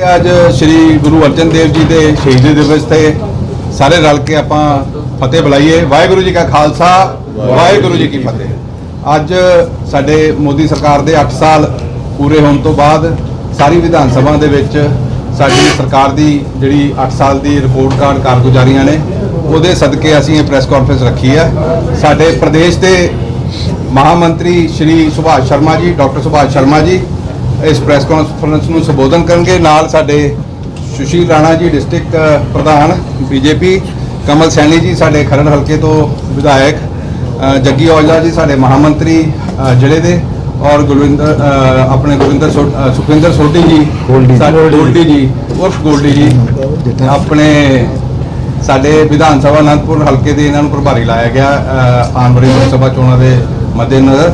ਅੱਜ श्री गुरु अर्जन देव जी के शहीदी दिवस ते सारे रल के आपां फतेह बुलाइए। वाहिगुरू जी का खालसा, वाहिगुरू जी की फतेह। अज साडे मोदी सरकार दे 8 साल पूरे होने तो बाद सारी विधान सभा दे विच साडी सरकार दी जिहड़ी 8 साल दी रिपोर्ट कार्ड कारगुजारियां ने उहदे सदके असीं ये प्रेस कॉन्फ्रेंस रखी है। साडे प्रदेश के महामंत्री श्री सुभाष शर्मा जी, डॉक्टर सुभाष शर्मा जी इस प्रेस कॉन्फ्रेंस में संबोधन करेंगे। नाल साडे सुशील राणा जी डिस्ट्रिक्ट प्रधान बीजेपी, कमल सैनी जी साडे खरड़ हल्के तो विधायक, जग्गी औजला जी साडे महामंत्री जिले दे, और सुखविंदर सोढी जी गोल्डी जी उर्फ गोल्डी जी अपने साडे विधान सभा आनंदपुर हल्के दे इन्हां नूं प्रभारी लाया गया आने वाली लोक सभा चोणां दे मद्देनज़र।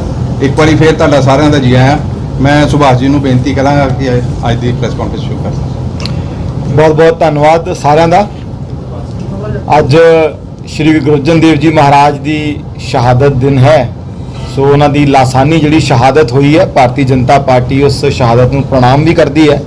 एक बारी फिर तुहाडा सारिआं दा जी आया। मैं सुभाष जी नूं बेनती करांगा कि अज की प्रेस कॉन्फ्रेंस शुरू कर सकें। बहुत बहुत धन्यवाद सारिआं दा। अज श्री गुरु अर्जन देव जी महाराज की शहादत दिन है, सो उन्हां दी लासानी जिहड़ी शहादत हुई है, भारतीय जनता पार्टी उस शहादत नूं प्रणाम भी करती है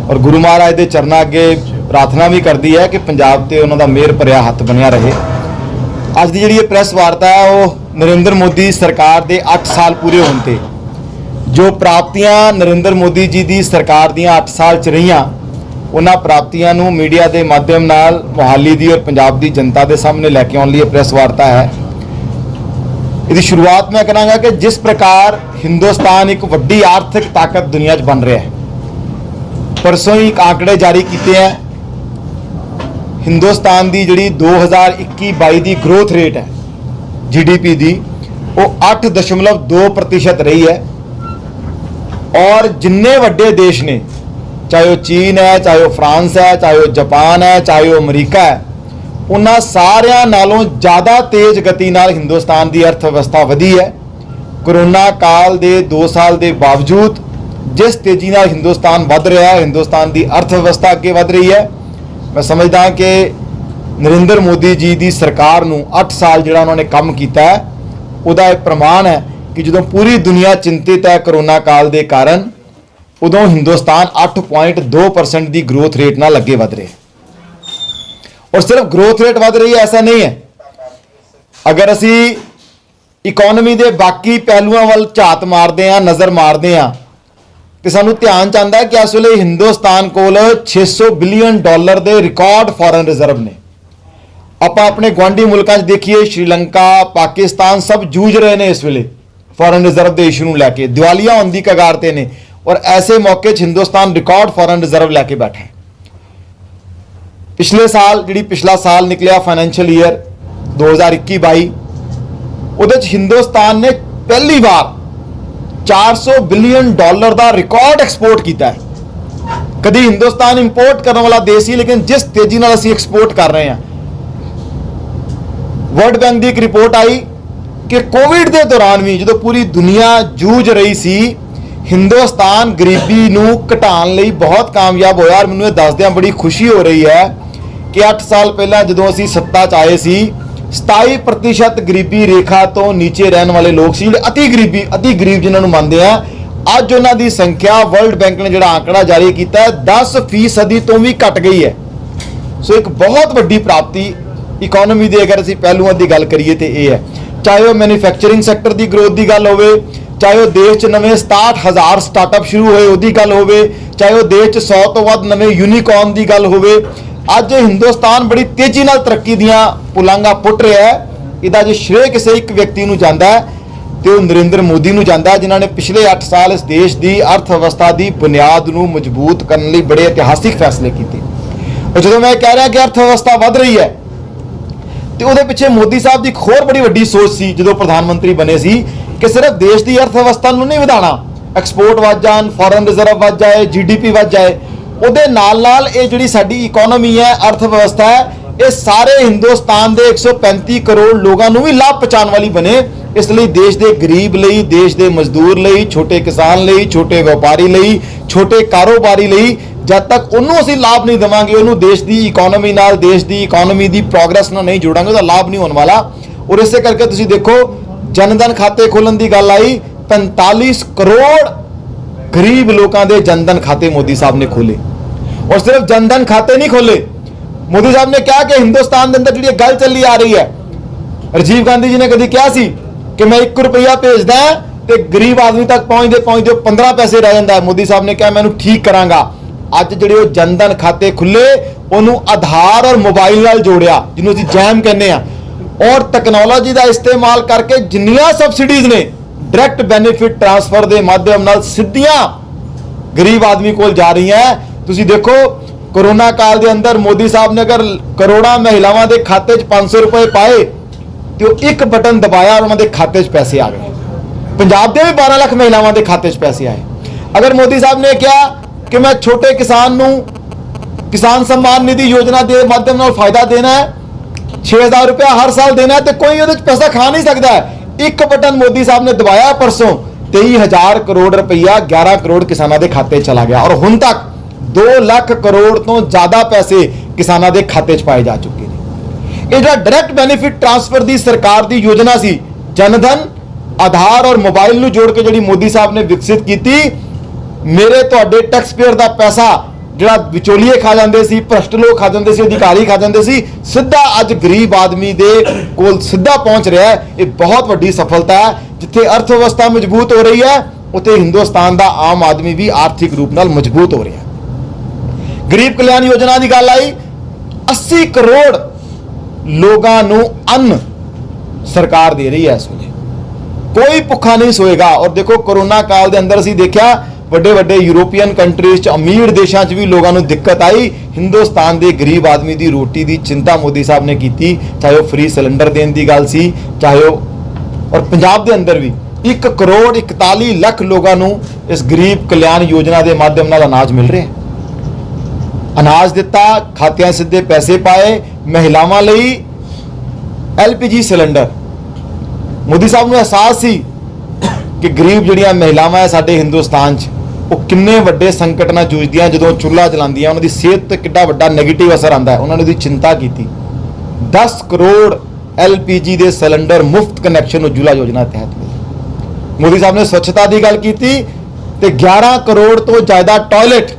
और गुरु महाराज के चरणों अगे प्रार्थना भी करती है कि पंजाब ते उन्हां दा मेहर भरिया हत्थ बनिया रहे। अज की जिहड़ी प्रेस वार्ता है वो नरेंद्र मोदी सरकार के 8 साल पूरे होने ते जो प्राप्तियां नरेंद्र मोदी जी की सरकार दियां 8 साल च रहियां, उन्हां प्राप्तियां नूं मीडिया के माध्यम नाल मोहाली दी और पंजाब की जनता के सामने लैके आउण लई प्रेस वार्ता है। इसकी शुरुआत मैं करांगा कि जिस प्रकार हिंदुस्तान एक वड्डी आर्थिक ताकत दुनिया च बन रहा है, परसों ही आंकड़े जारी किए हैं। हिंदुस्तान की जिहड़ी 2021-22 की ग्रोथ रेट है GDP की वो 8.2% रही है। और जिन्ने वड्डे देश ने, चाहे वो चीन है, चाहे वो फ्रांस है, चाहे वो जापान है, चाहे वो अमरीका है, उन्हां सारियां नालों ज़्यादा तेज गति नाल हिंदुस्तान की अर्थव्यवस्था वधी है। कोरोना काल के 2 साल के बावजूद जिस तेजी नाल हिंदुस्तान वध रहा है, हिंदुस्तान की अर्थव्यवस्था अगे वध रही है। मैं समझदा कि नरेंद्र मोदी जी की सरकार नूं 8 साल जिहड़ा उन्होंने काम किया है उहदा एक प्रमाण है कि जो पूरी दुनिया चिंतित है कोरोना काल के कारण, उदों हिंदुस्तान 8.2% की ग्रोथ रेट नाल अगे वध रहे। और सिर्फ ग्रोथ रेट वध रही है ऐसा नहीं है। अगर असी इकोनॉमी के बाकी पहलुओं वाल झात मारते हैं, नज़र मारते हैं, तो सानू ध्यान चाहता है कि इस वेले हिंदुस्तान कोल $600 बिलियन के रिकॉर्ड फॉरन रिजर्व ने। आप अपने गुआढ़ी मुल्कों देखिए, श्रीलंका, पाकिस्तान सब जूझ रहे हैं इस वेले फॉरन रिजर्व के इशू में लैके, दिवालिया होने की कगार ते ने। और ऐसे मौके हिंदुस्तान रिकॉर्ड फॉरन रिजर्व लैके बैठा है। पिछले साल पिछला साल निकलिया फाइनैंशियल ईयर 2021-22, उहदे हिंदुस्तान ने पहली बार $400 बिलियन का रिकॉर्ड एक्सपोर्ट किया है। कभी हिंदुस्तान इंपोर्ट करने वाला देश ही, लेकिन जिस तेजी नाल असीं एक्सपोर्ट कर रहे हैं। वर्ल्ड बैंक की एक रिपोर्ट आई कि कोविड के दौरान भी जो पूरी दुनिया जूझ रही सी, हिंदुस्तान गरीबी नूं घटाउण लई बहुत कामयाब होया। और मैनूं दसदिआं बड़ी खुशी हो रही है कि 8 साल पहला जो असीं सत्ता च आए सी, 27% गरीबी रेखा तो नीचे रहने वाले लोग सी, अति गरीब जिन्होंने मानते हैं। अज उन्हां दी संख्या वर्ल्ड बैंक ने जिहड़ा आंकड़ा जारी किया है 10% तो भी घट गई है। सो एक बहुत वड्डी प्राप्ति इकोनॉमी की अगर असीं पहलुआं की गल करिए तो यह है। चाहे वह मैन्युफैक्चरिंग सैक्टर की ग्रोथ की गल होवे, चाहे वह देश च नवे 67,000 स्टार्टअप शुरू होए उहदी गल होवे, चाहे वह देश च 100 तो वध नवे यूनिकॉर्न की गल होवे। अज हिंदुस्तान बड़ी तेजी नाल तरक्की दियां पुलांगा पुट रहा है। इहदा जे श्रेय किसी एक व्यक्ति नूं जांदा है तो वह नरेंद्र मोदी नूं जांदा है, जिन्होंने पिछले 8 साल इस देश की अर्थव्यवस्था की बुनियाद नूं मजबूत करने लई बड़े ऐतिहासिक फैसले किए। और जो मैं कह रहा कि अर्थव्यवस्था वध रही है, तो उहदे पिछे मोदी साहब की एक होर बड़ी वड्डी सोच सी जो प्रधानमंत्री बने सी कि सिर्फ देश की अर्थव्यवस्था नूं नहीं वधाना, एक्सपोर्ट वध जाण, फॉरन रिजर्व वध जाए, GDP वध जाए, उहदे नाल नाल ये जिहड़ी साडी इकोनॉमी है, अर्थव्यवस्था है, ये सारे हिंदुस्तान के 135 करोड़ लोगों को भी लाभ पहुँचाने वाली बने। इसलिए देश के गरीब लई, देश के मजदूर लई, छोटे किसान लई, छोटे व्यापारी लई, छोटे कारोबारी लई जब तक उन्होंने असीं लाभ नहीं देवांगे, उन्होंने देश की इकोनॉमी नाल, देश की इकोनॉमी की प्रोग्रेस नाल नहीं जोड़ांगे, उसका लाभ नहीं होने वाला। और इस करके तुसीं देखो जनधन खाते खोलने की गल आई, 45 करोड़ गरीब लोगों के जनधन खाते मोदी साहब ने खोले। और सिर्फ जनधन खाते नहीं खोले। मोदी साहब ने कहा कि हिंदुस्तान के अंदर जी गल चली आ रही है, राजीव गांधी जी ने कभी कहा सी कि मैं 1 रुपया भेजदा तो गरीब आदमी तक पहुंचते 15 पैसे रह जाता है। मोदी साहब ने कहा मैं इहनूं ठीक करांगा। अज जिहड़े जनधन खाते खुले उन्होंने आधार और मोबाइल नाल जोड़िया, जिन्हों असीं जैम कहने आ, और तकनोलॉजी का इस्तेमाल करके जिन्नियां सबसिडीज ने डायरैक्ट बेनिफिट ट्रांसफर के माध्यम नाल सीधियां गरीब आदमी को जा रही हैं। तुसीं देखो कोरोना काल के अंदर मोदी साहब ने अगर करोड़ों महिलावां के खाते 500 रुपए पाए तो एक बटन दबाया और उन्होंने खाते पैसे आ गए। पंजाब के भी 12 लाख महिलावां के खाते पैसे आए। अगर मोदी साहब ने कहा कि मैं छोटे किसान नूं किसान सम्मान निधि योजना के माध्यम नाल फायदा देना है, 6000 रुपया हर साल देना है, तो कोई उहदे पैसा खा नहीं सकता है। एक बटन मोदी साहब ने दबाया, परसों 23,000 करोड़ रुपया 11 करोड़ किसानों के खाते चला गया और हुण तक 2 लाख करोड़ तो ज्यादा पैसे किसानों के खाते पाए जा चुके हैं। ये जो डायरैक्ट बेनिफिट ट्रांसफर की सरकार की योजना सी, जनधन आधार और मोबाइल नूं जोड़ के जिहड़ी मोदी साहब ने विकसित की, मेरे तुहाडे टैक्स पेयर का पैसा जिहड़ा विचोलीए खा जाते सी, भ्रष्ट लोग खा जाते सी, अधिकारी खा जाते सी, सीधा अज गरीब आदमी दे कोल सीधा पहुंच रहा है। ये बहुत वड्डी सफलता है। जिथे अर्थव्यवस्था मजबूत हो रही है उत्थे हिंदुस्तान का आम आदमी भी आर्थिक रूप नाल मजबूत हो रहा है। गरीब कल्याण योजना की गल आई, 80 करोड़ लोगों नूं अन्न सरकार दे रही है। इस वे कोई भुखा नहीं सोएगा। और देखो कोरोना काल के अंदर असीं देखिया ਵੱਡੇ ਵੱਡੇ यूरोपीयन कंट्रीज च अमीर देशों च भी लोगों को दिक्कत आई। हिंदुस्तान के गरीब आदमी की रोटी की चिंता मोदी साहब ने की, चाहे वह फ्री सिलेंडर देने की गल सी, चाहे और पंजाब के अंदर भी 1 करोड़ 41 लाख लोगों को इस गरीब कल्याण योजना के माध्यम नाल अनाज मिल रहा है। अनाज दिता, खात्यां सीधे पैसे पाए, महिलावां लई LPG सिलेंडर। मोदी साहब को एहसास सी कि गरीब जिहड़ियां महिलावां है साडे हिंदुस्तान च वो किन्ने वड्डे संकट नाल जूझदियां, जदों चुल्हा जलांदियां उन्हां दी सेहत ते किड्डा वड्डा नैगेटिव असर आंदा है। उन्होंने उसकी चिंता की। 10 करोड़ LPG के सिलेंडर मुफ्त कनैक्शन उज्जवला योजना तहत मिले। मोदी साहब ने स्वच्छता की गल की ते 11 करोड़ तो ज़्यादा टॉयलेट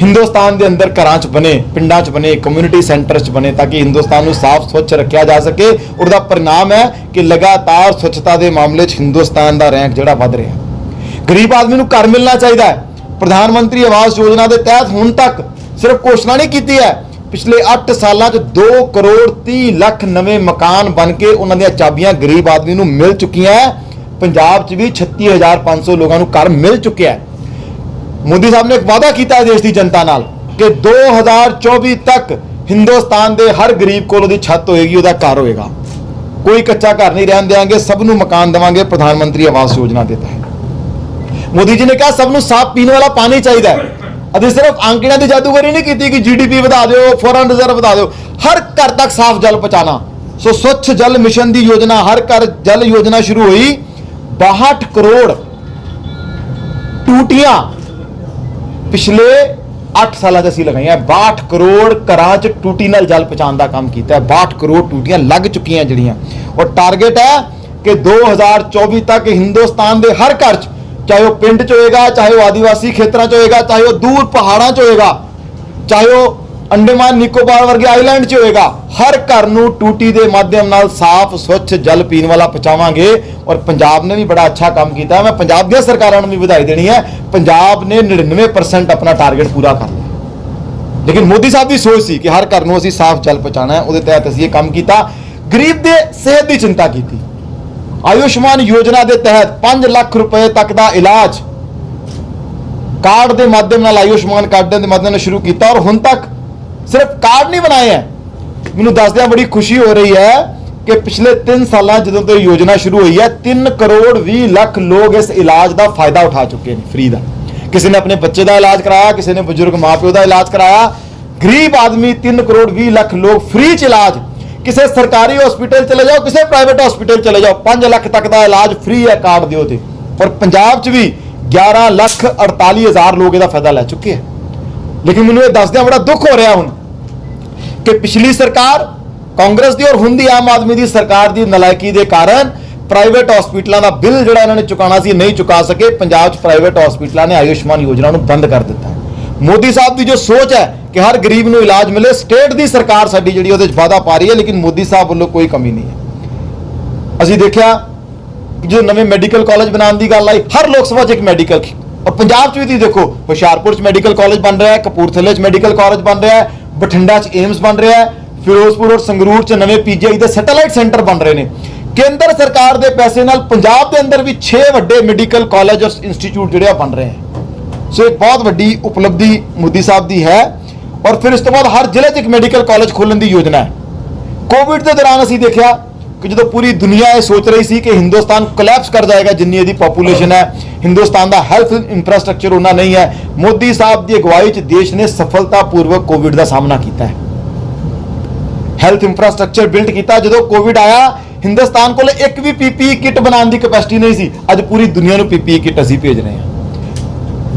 हिंदुस्तान के अंदर घरां च बने, पिंडां च बने, कम्यूनिटी सेंटर च बने, ताकि हिंदुस्तान को साफ स्वच्छ रखा जा सके। और उसका परिणाम है कि लगातार स्वच्छता के मामले च हिंदुस्तान का रैंक जिहड़ा वध रहा है। गरीब आदमी को घर मिलना चाहिए है। प्रधानमंत्री आवास योजना के तहत हुण तक सिर्फ घोषणा नहीं की है, पिछले 8 सालों 2 करोड़ 30 लाख नवे मकान बन के उन्होंने चाबियां गरीब आदमी को मिल चुकी हैं। पंजाब च भी 36,500 लोगों को घर मिल चुके हैं। मोदी साहब ने एक वादा किया है देश की जनता नाल कि 2024 तक हिंदुस्तान के हर गरीब को छत होएगी, उसका घर होएगा, कोई कच्चा घर नहीं रहन देंगे, सबनों मकान देवांगे प्रधानमंत्री आवास योजना के तहत। मोदी जी ने कहा सबनों साफ पीने वाला पानी चाहिए। अभी सिर्फ आंकड़ियां की जादूगरी नहीं की कि GDP बढ़ा दो, फॉरेन रिजर्व बढ़ा दो, हर घर तक साफ जल पहुंचाना। सो स्वच्छ जल मिशन की योजना, हर घर जल योजना शुरू हुई। 62 करोड़ टूटियां पिछले 8 साल असीं लगाई। 62 करोड़ घरां च टूटी नाल जल पहुंचाने का काम किया। 62 करोड़ टूटियां लग चुकी हैं जड़ियां। और टारगेट है कि 2024 तक हिंदुस्तान के हर घर च, चाहे वह पिंड च होएगा, चाहे वह आदिवासी खेतों च होएगा, चाहे वह दूर पहाड़ों च होएगा, चाहे वह अंडमान निकोबार वर्गे आइलैंड च होएगा, हर घर नूं टूटी के माध्यम नाल साफ स्वच्छ जल पीने वाला पहुंचावांगे। और पंजाब ने भी बड़ा अच्छा काम किया। मैं पंजाब दी सरकारां नूं भी बधाई देनी है। पंजाब ने 99% अपना टारगेट पूरा कर लिया। लेकिन मोदी साहब की सोच सी कि हर घर नूं असीं साफ जल पहुंचाना है, उसके तहत असीं ये काम किया। गरीब दे सेहत की चिंता की। आयुष्मान योजना के तहत 5 लाख रुपए तक का इलाज कार्ड के माध्यम नाल, आयुष्मान कार्ड के माध्यम शुरू किया। और हुण तक सिर्फ कार्ड नहीं बनाए हैं। मैनूं दसदियां बड़ी खुशी हो रही है कि पिछले 3 साल जो तो योजना शुरू हुई है 3 करोड़ 20 लाख लोग इस इलाज का फायदा उठा चुके हैं फ्री का। किसी ने अपने बच्चे का इलाज कराया, किसी ने बुजुर्ग माँ प्यो का इलाज कराया। गरीब आदमी 3 करोड़ 20 लाख लोग फ्री च इलाज। किसी सरकारी हॉस्पिटल चले जाओ, किसी प्राइवेट हॉस्पिटल चले जाओ, 5 लाख तक का इलाज फ्री है कार्ड दिओ ते। और पंजाब च भी 11,48,000 लोग इसका फायदा ले चुके हैं। लेकिन मैंने दसदियां बड़ा दुख हो रहा हूं कि पिछली सरकार कांग्रेस की और हुण दी आम आदमी की सरकार की नलायकी के कारण प्राइवेट हॉस्पिटलों का बिल जिहड़ा इन्होंने चुकाना सी नहीं चुका सके। पंजाब प्राइवेट हॉस्पिटलों ने आयुष्मान योजना को बंद कर दिता है। ਮੋਦੀ ਸਾਹਿਬ ਦੀ ਜੋ ਸੋਚ ਹੈ ਕਿ ਹਰ ਗਰੀਬ ਨੂੰ ਇਲਾਜ ਮਿਲੇ, ਸਟੇਟ ਦੀ ਸਰਕਾਰ ਸਾਡੀ ਜਿਹੜੀ ਉਹਦੇ 'ਚ ਵਾਅਦਾ ਪਾ ਰਹੀ ਹੈ, ਲੇਕਿਨ ਮੋਦੀ ਸਾਹਿਬ ਵੱਲੋਂ ਕੋਈ ਕਮੀ ਨਹੀਂ ਹੈ। ਅਸੀਂ ਦੇਖਿਆ ਕਿ ਜੋ ਨਵੇਂ ਮੈਡੀਕਲ ਕਾਲਜ ਬਣਾਉਣ ਦੀ ਗੱਲ ਆਈ, ਹਰ ਲੋਕ ਸਭਾ 'ਚ ਇੱਕ ਮੈਡੀਕਲ, ਔਰ ਪੰਜਾਬ 'ਚ ਵੀ ਤੁਸੀਂ ਦੇਖੋ ਹੁਸ਼ਿਆਰਪੁਰ 'ਚ ਮੈਡੀਕਲ ਕਾਲਜ ਬਣ ਰਿਹਾ ਹੈ, ਕਪੂਰਥਲੇ 'ਚ ਮੈਡੀਕਲ ਕਾਲਜ ਬਣ ਰਿਹਾ ਹੈ, ਬਠਿੰਡਾ 'ਚ ਏਮਸ ਬਣ ਰਿਹਾ ਹੈ, ਫਿਰੋਜ਼ਪੁਰ ਔਰ ਸੰਗਰੂਰ 'ਚ ਨਵੇਂ ਪੀਜੀਆਈ ਦੇ ਸੈਟੇਲਾਈਟ ਸੈਂਟਰ ਬਣ ਰਹੇ ਨੇ। ਕੇਂਦਰ ਸਰਕਾਰ ਦੇ ਪੈਸੇ ਨਾਲ ਪੰਜਾਬ ਦੇ ਅੰਦਰ ਵੀ 6 ਵੱਡੇ ਮੈਡੀਕਲ ਕਾਲਜ ਔਰ ਇੰਸਟੀਚਿਊਟ ਜਿਹੜੇ ਆ ਬਣ ਰਹੇ ਹਨ। ਸੋ ਇੱਕ ਬਹੁਤ ਵੱਡੀ ਉਪਲਬਧੀ ਮੋਦੀ ਸਾਹਿਬ ਦੀ ਹੈ। ਔਰ ਫਿਰ ਇਸ ਤੋਂ ਬਾਅਦ ਹਰ ਜ਼ਿਲ੍ਹੇ 'ਚ ਇੱਕ ਮੈਡੀਕਲ ਕਾਲਜ ਖੋਲ੍ਹਣ ਦੀ ਯੋਜਨਾ ਹੈ। ਕੋਵਿਡ ਦੇ ਦੌਰਾਨ ਅਸੀਂ ਦੇਖਿਆ ਕਿ ਜਦੋਂ ਪੂਰੀ ਦੁਨੀਆ ਇਹ ਸੋਚ ਰਹੀ ਸੀ ਕਿ ਹਿੰਦੁਸਤਾਨ ਕੋਲੈਪਸ ਕਰ ਜਾਏਗਾ, ਜਿੰਨੀ ਇਹਦੀ ਪੋਪੂਲੇਸ਼ਨ ਹੈ, ਹਿੰਦੁਸਤਾਨ ਦਾ ਹੈਲਥ ਇੰਫਰਾਸਟ੍ਰਕਚਰ ਉਹਨਾਂ ਨਹੀਂ ਹੈ, ਮੋਦੀ ਸਾਹਿਬ ਦੀ ਅਗਵਾਈ 'ਚ ਦੇਸ਼ ਨੇ ਸਫਲਤਾਪੂਰਵਕ ਕੋਵਿਡ ਦਾ ਸਾਹਮਣਾ ਕੀਤਾ ਹੈ। ਹੈਲਥ ਇੰਫਰਾਸਟ੍ਰਕਚਰ ਬਿਲਡ ਕੀਤਾ। ਜਦੋਂ ਕੋਵਿਡ ਆਇਆ, ਹਿੰਦੁਸਤਾਨ ਕੋਲ ਇੱਕ ਵੀ ਪੀਪੀਈ ਕਿੱਟ ਬਣਾਉਣ ਦੀ ਕੈਪੈਸਿਟੀ ਨਹੀਂ ਸੀ। ਅੱਜ ਪੂਰੀ ਦੁਨੀਆ ਨੂੰ ਪੀਪੀਈ ਕਿੱਟ ਅਸੀਂ ਭੇਜ ਰਹੇ ਹਾਂ।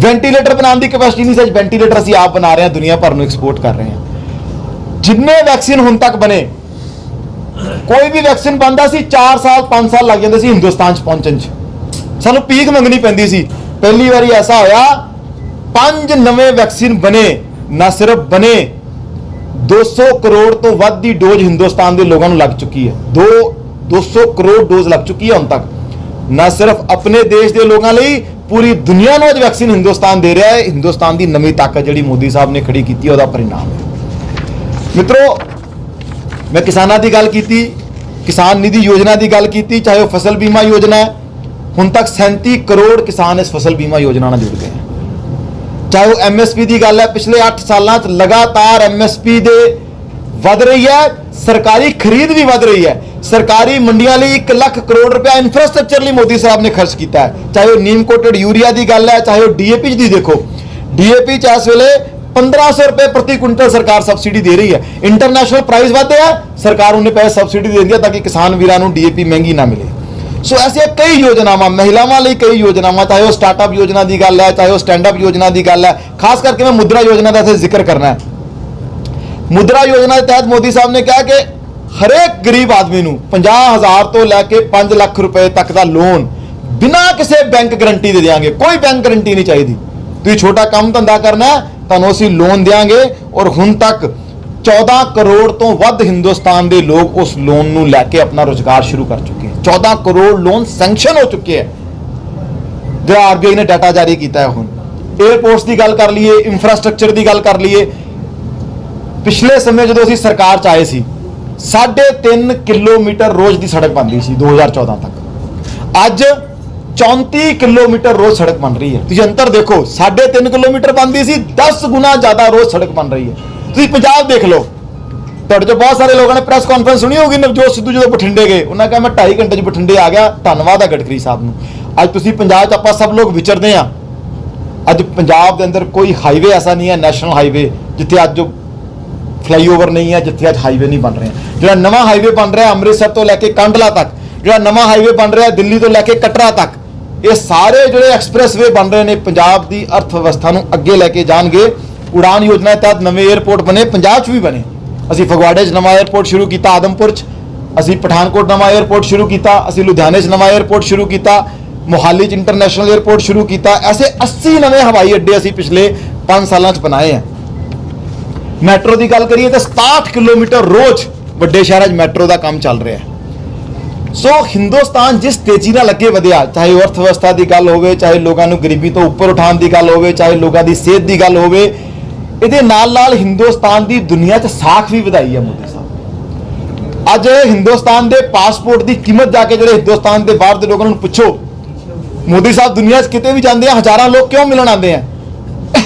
ਵੈਂਟੀਲੇਟਰ ਬਣਾਉਣ ਦੀ ਕੈਪੈਸਿਟੀ ਨਹੀਂ ਸੀ, ਅੱਜ ਵੈਂਟੀਲੇਟਰ ਅਸੀਂ ਆਪ ਬਣਾ ਰਹੇ ਹਾਂ, ਦੁਨੀਆ ਭਰ ਨੂੰ ਐਕਸਪੋਰਟ ਕਰ ਰਹੇ ਹਾਂ। ਜਿੰਨੇ ਵੈਕਸੀਨ ਹੁਣ ਤੱਕ ਬਣੇ, ਕੋਈ ਵੀ ਵੈਕਸੀਨ ਬਣਦਾ ਸੀ 4 ਸਾਲ 5 ਸਾਲ ਲੱਗ ਜਾਂਦੇ ਸੀ ਹਿੰਦੁਸਤਾਨ 'ਚ ਪਹੁੰਚਣ 'ਚ, ਸਾਨੂੰ ਪੀਕ ਮੰਗਣੀ ਪੈਂਦੀ ਸੀ। ਪਹਿਲੀ ਵਾਰੀ ਐਸਾ ਹੋਇਆ 5 ਨਵੇਂ ਵੈਕਸੀਨ ਬਣੇ, ਨਾ ਸਿਰਫ ਬਣੇ, 200 ਕਰੋੜ ਤੋਂ ਵੱਧ ਦੀ ਡੋਜ਼ ਹਿੰਦੁਸਤਾਨ ਦੇ ਲੋਕਾਂ ਨੂੰ ਲੱਗ ਚੁੱਕੀ ਹੈ। 200 ਕਰੋੜ ਡੋਜ਼ ਲੱਗ ਚੁੱਕੀ ਹੈ ਹੁਣ ਤੱਕ। ਨਾ ਸਿਰਫ ਆਪਣੇ ਦੇਸ਼ ਦੇ ਲੋਕਾਂ ਲਈ, ਪੂਰੀ ਦੁਨੀਆ ਨੂੰ ਅੱਜ ਵੈਕਸੀਨ ਹਿੰਦੁਸਤਾਨ ਦੇ ਰਿਹਾ ਹੈ। ਹਿੰਦੁਸਤਾਨ ਦੀ ਨਵੀਂ ਤਾਕਤ ਜਿਹੜੀ ਮੋਦੀ ਸਾਹਿਬ ਨੇ ਖੜੀ ਕੀਤੀ, ਉਹਦਾ ਪਰਿਣਾਮ ਹੈ। ਮਿੱਤਰੋ, ਮੈਂ ਕਿਸਾਨਾਂ ਦੀ ਗੱਲ ਕੀਤੀ, ਕਿਸਾਨ ਨਿਧੀ ਯੋਜਨਾ ਦੀ ਗੱਲ ਕੀਤੀ, ਚਾਹੇ ਉਹ ਫਸਲ ਬੀਮਾ ਯੋਜਨਾ ਹੈ, ਹੁਣ ਤੱਕ 37 ਕਰੋੜ ਕਿਸਾਨ ਇਸ ਫਸਲ ਬੀਮਾ ਯੋਜਨਾ ਨਾਲ ਜੁੜ ਗਏ हैं। ਚਾਹੇ ਉਹ ਐਮਐਸਪੀ ਦੀ ਗੱਲ ਹੈ, ਪਿਛਲੇ 8 ਸਾਲਾਂ 'ਚ ਲਗਾਤਾਰ ਐਮਐਸਪੀ ਦੇ ਵਧ ਰਹੀ ਹੈ, ਸਰਕਾਰੀ ਖਰੀਦ ਵੀ ਵਧ ਰਹੀ ਹੈ। ਸਰਕਾਰੀ ਮੰਡੀਆਂ ਲਈ 1 ਲੱਖ ਕਰੋੜ ਰੁਪਇਆ ਇਨਫਰਾਸਟ੍ਰਕਚਰ ਲਈ ਮੋਦੀ ਸਾਹਿਬ ਨੇ ਖਰਚ ਕੀਤਾ ਹੈ। ਚਾਹੇ ਉਹ ਨੀਮ ਕੋਟਡ ਯੂਰੀਆ ਦੀ ਗੱਲ ਹੈ, ਚਾਹੇ ਉਹ ਡੀਏਪੀ ਦੀ ਦੇਖੋ, ਡੀਏਪੀ 'ਚ ਇਸ ਵੇਲੇ 1500 रुपए प्रति क्विंटल सरकार सब्सिडी दे रही है। इंटरनेशनल प्राइस वादे है, सरकार उन्हें पैसे सब्सिडी दे दी ताकि किसान वीरां नूं डीएपी महंगी ना मिले। सो ऐसे कई योजनावां, महिलावां लई कई योजनावां, चाहे वो स्टार्टअप योजना की गल है, चाहे वो स्टैंडअप योजना की गल है। खास करके मैं मुद्रा योजना का इत्थे जिक्र करना है। मुद्रा योजना के तहत मोदी साहब ने कहा कि हरेक गरीब आदमी नूं 50,000 तो लैके 5 लाख रुपए तक का लोन बिना किसी बैंक गारंटी दे देंगे। कोई बैंक गारंटी नहीं चाहिए। तुसीं छोटा काम धंधा करना है, ਤੁਹਾਨੂੰ ਅਸੀਂ ਲੋਨ ਦੇਾਂਗੇ। ਔਰ ਹੁਣ ਤੱਕ 14 ਕਰੋੜ ਤੋਂ ਵੱਧ ਹਿੰਦੁਸਤਾਨ ਦੇ ਲੋਕ ਉਸ ਲੋਨ ਨੂੰ ਲੈ ਕੇ ਆਪਣਾ ਰੁਜ਼ਗਾਰ ਸ਼ੁਰੂ ਕਰ ਚੁੱਕੇ ਹਨ। 14 ਕਰੋੜ ਲੋਨ ਸੈਂਕਸ਼ਨ ਹੋ ਚੁੱਕੇ ਹੈ, ਜੋ ਆਰਬੀਆਈ ਨੇ ਡਾਟਾ ਜਾਰੀ ਕੀਤਾ ਹੈ। ਹੁਣ 에ਅਰਪੋਰਟਸ ਦੀ ਗੱਲ ਕਰ ਲਈਏ, ਇੰਫਰਾਸਟ੍ਰਕਚਰ ਦੀ ਗੱਲ ਕਰ ਲਈਏ, ਪਿਛਲੇ ਸਮੇਂ ਜਦੋਂ ਅਸੀਂ ਸਰਕਾਰ 'ਚ ਆਏ ਸੀ 3.5 ਕਿਲੋਮੀਟਰ ਰੋਜ਼ ਦੀ ਸੜਕ ਬਣਦੀ ਸੀ 2014 ਤੱਕ। ਅੱਜ 34 ਕਿਲੋਮੀਟਰ रोज सड़क बन रही है। तुझे अंतर देखो, 3.5 किलोमीटर बनती सी, 10 गुना ज्यादा रोज सड़क बन रही है। तुझे पंजाब देख लो, ਤੁਹਾਡੇ ਜੋ ਬਹੁਤ ਸਾਰੇ ਲੋਕਾਂ ਨੇ ਪ੍ਰੈਸ ਕਾਨਫਰੰਸ ਸੁਣੀ ਹੋਗੀ ਨਵਜੋਤ ਸਿੱਧੂ ਜਦੋਂ ਬਠਿੰਡੇ ਗਏ, ਉਹਨਾਂ ਕਹਾ ਮੈਂ 2.5 ਘੰਟੇ 'ਚ ਬਠਿੰਡੇ ਆ ਗਿਆ। ਧੰਨਵਾਦ ਆ ਗਡਕਰੀ ਸਾਹਿਬ ਨੂੰ। ਅੱਜ ਤੁਸੀਂ ਪੰਜਾਬ 'ਚ ਆਪਾਂ ਸਭ ਲੋਕ ਵਿਚਰਦੇ ਆ। ਅੱਜ ਪੰਜਾਬ ਦੇ ਅੰਦਰ ਕੋਈ ਹਾਈਵੇ ਐਸਾ ਨਹੀਂ ਹੈ, ਨੈਸ਼ਨਲ ਹਾਈਵੇ, ਜਿੱਥੇ ਅੱਜ ਜੋ ਫਲਾਈਓਵਰ ਨਹੀਂ ਹੈ, ਜਿੱਥੇ ਅੱਜ ਹਾਈਵੇ ਨਹੀਂ ਬਣ ਰਹੇ। ਜਿਹੜਾ ਨਵਾਂ ਹਾਈਵੇ ਬਣ ਰਿਹਾ ਅੰਮ੍ਰਿਤਸਰ ਤੋਂ ਲੈ ਕੇ ਕਾਂਡਲਾ ਤੱਕ, ਜਿਹੜਾ ਨਵਾਂ ਹਾਈਵੇ ਬਣ ਰਿਹਾ ਦਿੱਲੀ ਤੋਂ ਲੈ ਕੇ ਕਟਰਾ ਤੱਕ, ਇਹ ਸਾਰੇ ਜਿਹੜੇ ਐਕਸਪ੍ਰੈਸਵੇ ਬਣ ਰਹੇ ਨੇ ਪੰਜਾਬ ਦੀ ਅਰਥ ਵਿਵਸਥਾ ਨੂੰ ਅੱਗੇ ਲੈ ਕੇ ਜਾਣਗੇ। ਉਡਾਨ ਯੋਜਨਾ ਤਹਿਤ ਨਵੇਂ 에ਅਰਪੋਰਟ ਬਣੇ, ਪੰਜਾਬ 'ਚ ਵੀ ਬਣੇ। ਅਸੀਂ ਫਗਵਾੜੇ 'ਚ ਨਵਾਂ 에ਅਰਪੋਰਟ ਸ਼ੁਰੂ ਕੀਤਾ, ਆਦਮਪੁਰ 'ਚ ਅਸੀਂ ਪਠਾਨਕੋਟ ਨਵਾਂ 에ਅਰਪੋਰਟ ਸ਼ੁਰੂ ਕੀਤਾ, ਅਸੀਂ ਲੁਧਿਆਣੇ 'ਚ ਨਵਾਂ 에ਅਰਪੋਰਟ ਸ਼ੁਰੂ ਕੀਤਾ, ਮੋਹਾਲੀ 'ਚ ਇੰਟਰਨੈਸ਼ਨਲ 에ਅਰਪੋਰਟ ਸ਼ੁਰੂ ਕੀਤਾ। ਐਸੇ 80 ਨਵੇਂ ਹਵਾਈ ਅੱਡੇ ਅਸੀਂ ਪਿਛਲੇ 5 ਸਾਲਾਂ 'ਚ ਬਣਾਏ ਆ। ਮੈਟਰੋ ਦੀ ਗੱਲ ਕਰੀਏ ਤਾਂ 67 ਕਿਲੋਮੀਟਰ ਰੋਜ਼ ਵੱਡੇ ਸ਼ਹਿਰਾਂ 'ਚ ਮੈਟਰੋ ਦਾ ਕੰਮ ਚੱਲ ਰਿਹਾ ਹੈ। ਸੋ ਹਿੰਦੁਸਤਾਨ ਜਿਸ ਤੇਜ਼ੀ ਨਾਲ ਅੱਗੇ ਵਧਿਆ, ਚਾਹੇ ਉਹ ਅਰਥ ਵਿਵਸਥਾ ਦੀ ਗੱਲ ਹੋਵੇ, ਚਾਹੇ ਲੋਕਾਂ ਨੂੰ ਗਰੀਬੀ ਤੋਂ ਉੱਪਰ ਉਠਾਉਣ ਦੀ ਗੱਲ ਹੋਵੇ, ਚਾਹੇ ਲੋਕਾਂ ਦੀ ਸਿਹਤ ਦੀ ਗੱਲ ਹੋਵੇ, ਇਹਦੇ ਨਾਲ ਹਿੰਦੁਸਤਾਨ ਦੀ ਦੁਨੀਆ 'ਚ ਸਾਖ ਵੀ ਵਧਾਈ ਹੈ ਮੋਦੀ ਸਾਹਿਬ। ਅੱਜ ਹਿੰਦੁਸਤਾਨ ਦੇ ਪਾਸਪੋਰਟ ਦੀ ਕੀਮਤ ਜਾ ਕੇ ਜਿਹੜੇ ਹਿੰਦੁਸਤਾਨ ਦੇ ਬਾਹਰ ਦੇ ਲੋਕਾਂ ਨੂੰ ਪੁੱਛੋ, ਮੋਦੀ ਸਾਹਿਬ ਦੁਨੀਆ 'ਚ ਕਿਤੇ ਵੀ ਜਾਂਦੇ ਆ, ਹਜ਼ਾਰਾਂ ਲੋਕ ਕਿਉਂ ਮਿਲਣ ਆਉਂਦੇ ਆ?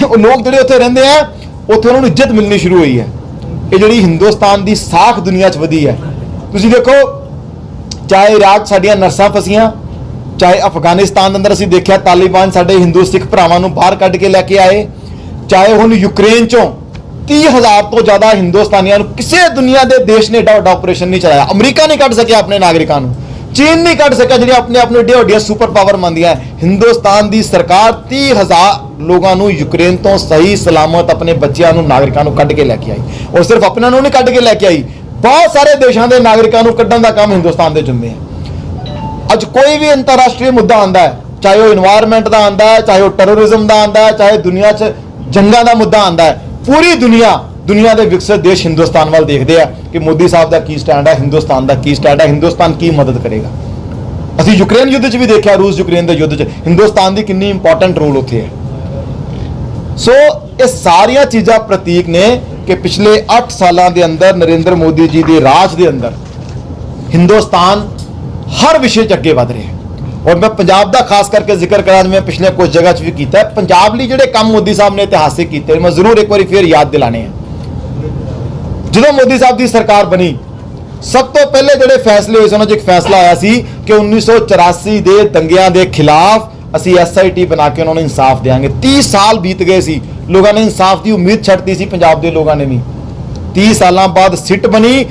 ਉਹ ਲੋਕ ਜਿਹੜੇ ਉੱਥੇ ਰਹਿੰਦੇ ਆ, ਉੱਥੇ ਉਹਨਾਂ ਨੂੰ ਇੱਜ਼ਤ ਮਿਲਣੀ ਸ਼ੁਰੂ ਹੋਈ ਹੈ। ਇਹ ਜਿਹੜੀ ਹਿੰਦੁਸਤਾਨ ਦੀ ਸਾਖ ਦੁਨੀਆ 'ਚ ਵਧੀ ਹੈ। ਤੁਸੀਂ ਦੇਖੋ, ਚਾਹੇ ਇਰਾਕ ਸਾਡੀਆਂ ਨਰਸਾਂ ਫਸੀਆਂ, ਚਾਹੇ ਅਫਗਾਨਿਸਤਾਨ ਦੇ ਅੰਦਰ ਅਸੀਂ ਦੇਖਿਆ ਤਾਲਿਬਾਨ ਸਾਡੇ ਹਿੰਦੂ ਸਿੱਖ ਭਰਾਵਾਂ ਨੂੰ ਬਾਹਰ ਕੱਢ ਕੇ ਲੈ ਕੇ ਆਏ, ਚਾਹੇ ਹੁਣ ਯੂਕਰੇਨ 'ਚੋਂ 30,000 ਤੋਂ ਜ਼ਿਆਦਾ ਹਿੰਦੁਸਤਾਨੀਆਂ ਨੂੰ ਕਿਸੇ ਦੁਨੀਆ ਦੇ ਦੇਸ਼ ਨੇ ਏਡਾ ਵੱਡਾ ਆਪਰੇਸ਼ਨ ਨਹੀਂ ਚਲਾਇਆ। ਅਮਰੀਕਾ ਨਹੀਂ ਕੱਢ ਸਕਿਆ ਆਪਣੇ ਨਾਗਰਿਕਾਂ ਨੂੰ, ਚੀਨ ਨਹੀਂ ਕੱਢ ਸਕਿਆ, ਜਿਹੜੇ ਆਪਣੇ ਆਪ ਨੂੰ ਏਡੀਆਂ ਵੱਡੀਆਂ ਸੁਪਰ ਪਾਵਰ ਮੰਨਦੀਆਂ। ਹਿੰਦੁਸਤਾਨ ਦੀ ਸਰਕਾਰ 30,000 ਲੋਕਾਂ ਨੂੰ ਯੂਕਰੇਨ ਤੋਂ ਸਹੀ ਸਲਾਮਤ ਆਪਣੇ ਬੱਚਿਆਂ ਨੂੰ, ਨਾਗਰਿਕਾਂ ਨੂੰ ਕੱਢ ਕੇ ਲੈ ਕੇ ਆਈ। ਔਰ ਸਿਰਫ ਆਪਣਿਆਂ ਨੂੰ ਨਹੀਂ ਕੱਢ ਕੇ ਲੈ ਕੇ ਆਈ, ਬਹੁਤ ਸਾਰੇ ਦੇਸ਼ਾਂ ਦੇ ਨਾਗਰਿਕਾਂ ਨੂੰ ਕੱਢਣ ਦਾ ਕੰਮ ਹਿੰਦੁਸਤਾਨ ਦੇ ਜ਼ਿੰਮੇ ਹੈ। ਅੱਜ ਕੋਈ ਵੀ ਅੰਤਰਰਾਸ਼ਟਰੀ ਮੁੱਦਾ ਆਉਂਦਾ ਹੈ, ਚਾਹੇ ਉਹ ਇਨਵਾਇਰਨਮੈਂਟ ਦਾ ਆਉਂਦਾ ਹੈ, ਚਾਹੇ ਉਹ ਟੈਰਰਿਜ਼ਮ ਦਾ ਆਉਂਦਾ ਹੈ, ਚਾਹੇ ਦੁਨੀਆ 'ਚ ਜੰਗਾਂ ਦਾ ਮੁੱਦਾ ਆਂਦਾ ਹੈ, ਪੂਰੀ ਦੁਨੀਆ ਦੇ ਵਿਕਸਿਤ ਦੇਸ਼ ਹਿੰਦੁਸਤਾਨ ਵੱਲ ਦੇਖਦੇ ਆ ਕਿ ਮੋਦੀ ਸਾਹਿਬ ਦਾ ਕੀ ਸਟੈਂਡ ਹੈ, ਹਿੰਦੁਸਤਾਨ ਦਾ ਕੀ ਸਟੈਂਡ ਹੈ, ਹਿੰਦੁਸਤਾਨ ਕੀ ਮਦਦ ਕਰੇਗਾ। ਅਸੀਂ ਯੂਕਰੇਨ ਯੁੱਧ 'ਚ ਵੀ ਦੇਖਿਆ, ਰੂਸ ਯੂਕਰੇਨ ਦੇ ਯੁੱਧ 'ਚ ਹਿੰਦੁਸਤਾਨ ਦੀ ਕਿੰਨੀ ਇੰਪੋਰਟੈਂਟ ਰੋਲ ਉੱਥੇ ਹੈ। ਸੋ ਇਹ ਸਾਰੀਆਂ ਚੀਜ਼ਾਂ ਪ੍ਰਤੀਕ ਨੇ ਕਿ ਪਿਛਲੇ 8 ਸਾਲਾਂ ਦੇ ਅੰਦਰ ਨਰਿੰਦਰ ਮੋਦੀ ਜੀ ਦੇ ਰਾਜ ਦੇ ਅੰਦਰ ਹਿੰਦੁਸਤਾਨ ਹਰ ਵਿਸ਼ੇ 'ਚ ਅੱਗੇ ਵਧ ਰਿਹਾ ਹੈ। ਔਰ ਮੈਂ ਪੰਜਾਬ ਦਾ ਖਾਸ ਕਰਕੇ ਜ਼ਿਕਰ ਕਰਾਂ, ਜਿਵੇਂ ਪਿਛਲੇ ਕੁਝ ਜਗ੍ਹਾ 'ਚ ਵੀ ਕੀਤਾ ਹੈ, ਪੰਜਾਬ ਲਈ ਜਿਹੜੇ ਕੰਮ ਮੋਦੀ ਸਾਹਿਬ ਨੇ ਇਤਿਹਾਸਿਕ ਕੀਤੇ, ਮੈਂ ਜ਼ਰੂਰ ਇੱਕ ਵਾਰੀ ਫਿਰ ਯਾਦ ਦਿਲਾਣੇ ਆ। ਜਦੋਂ ਮੋਦੀ ਸਾਹਿਬ ਦੀ ਸਰਕਾਰ ਬਣੀ, ਸਭ ਤੋਂ ਪਹਿਲੇ ਜਿਹੜੇ ਫੈਸਲੇ ਹੋਏ ਸਨ, ਇੱਕ ਫੈਸਲਾ ਆਇਆ ਸੀ ਕਿ 1984 ਦੇ ਦੰਗਿਆਂ ਦੇ ਖਿਲਾਫ ਅਸੀਂ SIT ਬਣਾ ਕੇ ਉਹਨਾਂ ਨੂੰ ਇਨਸਾਫ ਦੇਵਾਂਗੇ। 30 ਸਾਲ ਬੀਤ ਗਏ ਸੀ, ਲੋਕਾਂ ਨੇ ਇਨਸਾਫ ਦੀ ਉਮੀਦ ਛੱਡਤੀ ਸੀ, ਪੰਜਾਬ ਦੇ ਲੋਕਾਂ ਨੇ ਵੀ। 30 ਸਾਲਾਂ ਬਾਅਦ ਸਿੱਟ ਬਣੀ,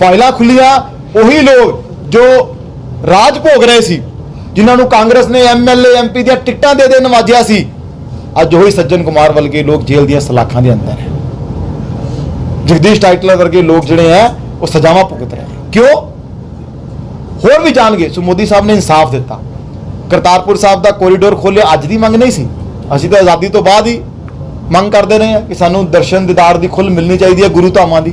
ਫਾਈਲਾਂ ਖੁੱਲੀਆਂ, ਉਹੀ ਲੋਕ ਜੋ ਰਾਜ ਭੋਗ ਰਹੇ ਸੀ, ਜਿਨ੍ਹਾਂ ਨੂੰ ਕਾਂਗਰਸ ਨੇ MLA MP ਦੀਆਂ ਟਿਕਟਾਂ ਦੇ ਨਵਾਜਿਆ ਸੀ, ਅੱਜ ਉਹੀ ਸੱਜਣ ਕੁਮਾਰ ਵਰਗੇ ਲੋਕ ਜੇਲ੍ਹ ਦੀਆਂ ਸਲਾਖਾਂ ਦੇ ਅੰਦਰ ਹੈ। ਜਗਦੀਸ਼ ਟਾਈਟਲਰ ਵਰਗੇ ਲੋਕ ਜਿਹੜੇ ਆ ਉਹ ਸਜ਼ਾਵਾਂ ਭੁਗਤ ਰਹੇ। ਕਿਉਂ? ਹੋਰ ਵੀ ਜਾਣਗੇ। ਸੋ ਮੋਦੀ ਸਾਹਿਬ ਨੇ ਇਨਸਾਫ ਦਿੱਤਾ। ਕਰਤਾਰਪੁਰ ਸਾਹਿਬ ਦਾ ਕੋਰੀਡੋਰ ਖੋਲ੍ਹਿਆ, ਅੱਜ ਦੀ ਮੰਗ ਨਹੀਂ ਸੀ, ਅਸੀਂ ਤਾਂ ਆਜ਼ਾਦੀ ਤੋਂ ਬਾਅਦ ਹੀ ਮੰਗ ਕਰਦੇ ਰਹੇ ਹਾਂ ਕਿ ਸਾਨੂੰ ਦਰਸ਼ਨ ਦੀਦਾਰ ਦੀ ਖੁੱਲ੍ਹ ਮਿਲਣੀ ਚਾਹੀਦੀ ਹੈ ਗੁਰੂ ਧਾਮਾਂ ਦੀ।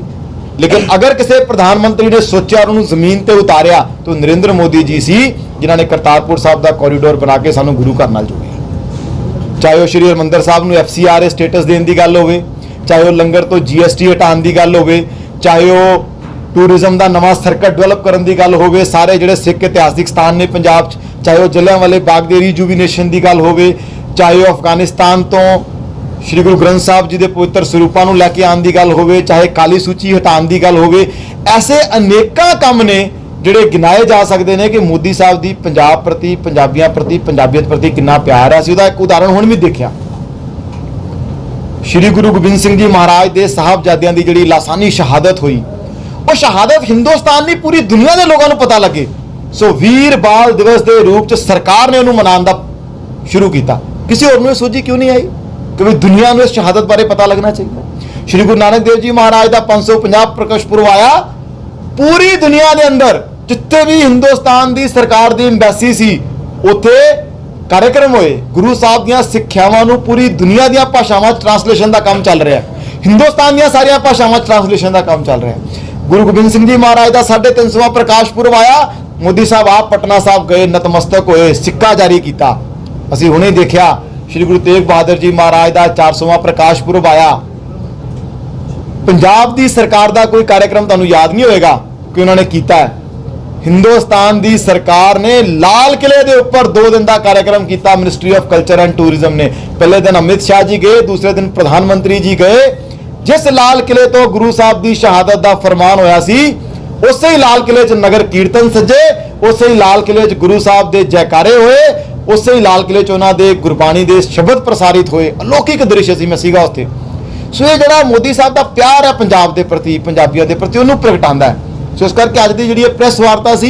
ਲੇਕਿਨ ਅਗਰ ਕਿਸੇ ਪ੍ਰਧਾਨ ਮੰਤਰੀ ਨੇ ਸੋਚਿਆ ਉਹਨੂੰ ਜ਼ਮੀਨ ਤੇ ਉਤਾਰਿਆ ਤਾਂ ਨਰਿੰਦਰ ਮੋਦੀ ਜੀ ਸੀ, ਜਿਨ੍ਹਾਂ ਨੇ ਕਰਤਾਰਪੁਰ ਸਾਹਿਬ ਦਾ ਕੋਰੀਡੋਰ ਬਣਾ ਕੇ ਸਾਨੂੰ ਗੁਰੂ ਘਰ ਨਾਲ ਜੋੜਿਆ। ਚਾਹੇ ਉਹ ਸ਼੍ਰੀ ਹਰਿਮੰਦਰ ਸਾਹਿਬ ਨੂੰ FCRA ਸਟੇਟਸ ਦੇਣ ਦੀ ਗੱਲ ਹੋਵੇ, ਚਾਹੇ ਉਹ ਲੰਗਰ ਤੋਂ GST ਹਟਾਉਣ ਦੀ ਗੱਲ ਹੋਵੇ, ਚਾਹੇ ਉਹ ਟੂਰਿਜ਼ਮ ਦਾ ਨਵਾਂ ਸਰਕਟ ਡਿਵੈਲਪ ਕਰਨ ਦੀ ਗੱਲ ਹੋਵੇ, ਸਾਰੇ ਜਿਹੜੇ ਸਿੱਖ ਇਤਿਹਾਸਿਕ ਸਥਾਨ ਨੇ ਪੰਜਾਬ 'ਚ, ਚਾਹੇ ਉਹ ਜਲਿਆਂਵਾਲੇ ਬਾਗ ਦੇ ਰੀਜੂਵੀਨੇਸ਼ਨ ਦੀ ਗੱਲ ਹੋਵੇ, ਚਾਹੇ ਉਹ ਅਫਗਾਨਿਸਤਾਨ ਤੋਂ ਸ਼੍ਰੀ ਗੁਰੂ ਗ੍ਰੰਥ ਸਾਹਿਬ ਜੀ ਦੇ ਪਵਿੱਤਰ ਸਰੂਪਾਂ ਨੂੰ ਲੈ ਕੇ ਆਉਣ ਦੀ ਗੱਲ ਹੋਵੇ, ਚਾਹੇ ਕਾਲੀ ਸੂਚੀ ਹਟਾਉਣ ਦੀ ਗੱਲ ਹੋਵੇ, ਐਸੇ ਅਨੇਕਾਂ ਕੰਮ ਨੇ ਜਿਹੜੇ ਗਿਣਾਏ ਜਾ ਸਕਦੇ ਨੇ ਕਿ ਮੋਦੀ ਸਾਹਿਬ ਦੀ ਪੰਜਾਬ ਪ੍ਰਤੀ, ਪੰਜਾਬੀਆਂ ਪ੍ਰਤੀ, ਪੰਜਾਬੀਅਤ ਪ੍ਰਤੀ ਕਿੰਨਾ ਪਿਆਰ ਹੈ। ਅਸੀਂ ਉਹਦਾ ਇੱਕ ਉਦਾਹਰਣ ਹੁਣ ਵੀ ਦੇਖਿਆ। ਸ਼੍ਰੀ ਗੁਰੂ ਗੋਬਿੰਦ ਸਿੰਘ ਜੀ ਮਹਾਰਾਜ ਦੇ ਸਾਹਿਬਜ਼ਾਦਿਆਂ ਦੀ ਜਿਹੜੀ ਲਾਸਾਨੀ ਸ਼ਹਾਦਤ ਹੋਈ, ਉਹ ਸ਼ਹਾਦਤ ਹਿੰਦੁਸਤਾਨ ਦੀ ਪੂਰੀ ਦੁਨੀਆ ਦੇ ਲੋਕਾਂ ਨੂੰ ਪਤਾ ਲੱਗੇ। ਸੋ ਵੀਰ ਬਾਲ ਦਿਵਸ ਦੇ ਰੂਪ 'ਚ ਸਰਕਾਰ ਨੇ ਉਹਨੂੰ ਮਨਾਉਣ ਦਾ ਸ਼ੁਰੂ ਕੀਤਾ। ਕਿਸੇ ਹੋਰ ਨੂੰ ਇਹ ਸੋਝੀ ਕਿਉਂ ਨਹੀਂ ਆਈ ਕਿ ਵੀ ਦੁਨੀਆ ਨੂੰ ਇਸ ਸ਼ਹਾਦਤ ਬਾਰੇ ਪਤਾ ਲੱਗਣਾ ਚਾਹੀਦਾ। ਸ਼੍ਰੀ ਗੁਰੂ ਨਾਨਕ ਦੇਵ ਜੀ ਮਹਾਰਾਜ ਦਾ 550 ਪ੍ਰਕਾਸ਼ ਪੁਰਬ ਆਇਆ, ਪੂਰੀ ਦੁਨੀਆ ਦੇ ਅੰਦਰ ਜਿੱਥੇ ਵੀ ਹਿੰਦੁਸਤਾਨ ਦੀ ਸਰਕਾਰ ਦੀ ਐਮਬੈਸੀ ਸੀ, ਉੱਥੇ कार्यक्रम होए। गुरु साहब ਦੀਆਂ ਸਿੱਖਿਆਵਾਂ ਨੂੰ ਪੂਰੀ ਦੁਨੀਆ ਦੀਆਂ ਭਾਸ਼ਾਵਾਂ 'ਚ ਟ੍ਰਾਂਸਲੇਸ਼ਨ ਦਾ ਕੰਮ ਚੱਲ ਰਿਹਾ ਹੈ। ਹਿੰਦੁਸਤਾਨ ਦੀਆਂ ਸਾਰੀਆਂ ਭਾਸ਼ਾਵਾਂ 'ਚ ਟ੍ਰਾਂਸਲੇਸ਼ਨ ਦਾ ਕੰਮ ਚੱਲ ਰਿਹਾ ਹੈ। ਗੁਰੂ ਗੋਬਿੰਦ ਸਿੰਘ ਜੀ ਮਹਾਰਾਜ ਦਾ 350ਵਾਂ ਪ੍ਰਕਾਸ਼ ਪੁਰਬ ਆਇਆ, ਮੋਦੀ ਸਾਹਿਬ ਆਪ ਪਟਨਾ ਸਾਹਿਬ ਗਏ, ਨਤਮਸਤਕ ਹੋਏ, ਸਿੱਕਾ ਜਾਰੀ ਕੀਤਾ। ਅਸੀਂ ਹੁਣੇ ਦੇਖਿਆ ਸ਼੍ਰੀ ਗੁਰੂ ਤੇਗ ਬਹਾਦਰ ਜੀ ਮਹਾਰਾਜ ਦਾ 400ਵਾਂ ਪ੍ਰਕਾਸ਼ ਪੁਰਬ ਆਇਆ। ਪੰਜਾਬ ਦੀ ਸਰਕਾਰ ਦਾ ਕੋਈ कार्यक्रम ਤੁਹਾਨੂੰ ਯਾਦ ਨਹੀਂ ਹੋਏਗਾ ਕਿ ਉਹਨਾਂ ਨੇ ਕੀਤਾ ਹੈ। हिंदुस्तान दी सरकार ने लाल किले के ऊपर 2 दिन का कार्यक्रम किया। Ministry of culture and tourism ने पहले दिन अमित शाह जी गए, दूसरे दिन प्रधानमंत्री जी गए। जिस लाल किले तो गुरु साहब की शहादत का फरमान होया सी, उस ही लाल किले च नगर कीर्तन सजे, उस ही लाल किले च गुरु साहब के जयकारे होए, उस ही लाल किले च उन्हां दे गुरबाणी के शब्द प्रसारित होए। अलौकिक दृश्य सी, मैं सीगा उत्थे। सो ये जिहड़ा मोदी साहब का प्यार है पंजाब के प्रति, पंजाबियों के प्रति, उन्होंने प्रगटांदा है। सो इस करके अज की जी प्रेस वार्ता सी,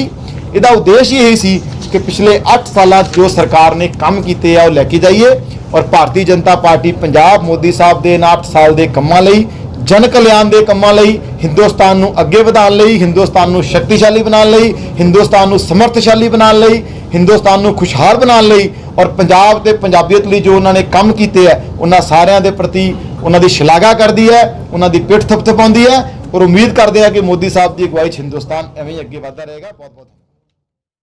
इसका उद्देश्य यही सी कि पिछले 8 साल जो सरकार ने काम किए है वो लैके जाइए और भारतीय जनता पार्टी पंजाब मोदी साहब के 8 साल के कामों लई, जन कल्याण के कामों लई, हिंदुस्तान को अगे बढ़ाने लई, हिंदुस्तान को शक्तिशाली बनाने लई, हिंदुस्तान को समर्थशाली बनाने लई, हिंदुस्तान को खुशहाल बनाने लई और पंजाब ते पंजाबियत लई जो उन्होंने काम किए है, उन्होंने सारिਆਂ के प्रति उन्होंने शलाघा करती है, उन्होंने पिठ थपथपाउंदी है और उम्मीद करते हैं कि मोदी साहब की अगवाई हिंदुस्तान एवं ही अगे बढ़ता रहेगा। बहुत बहुत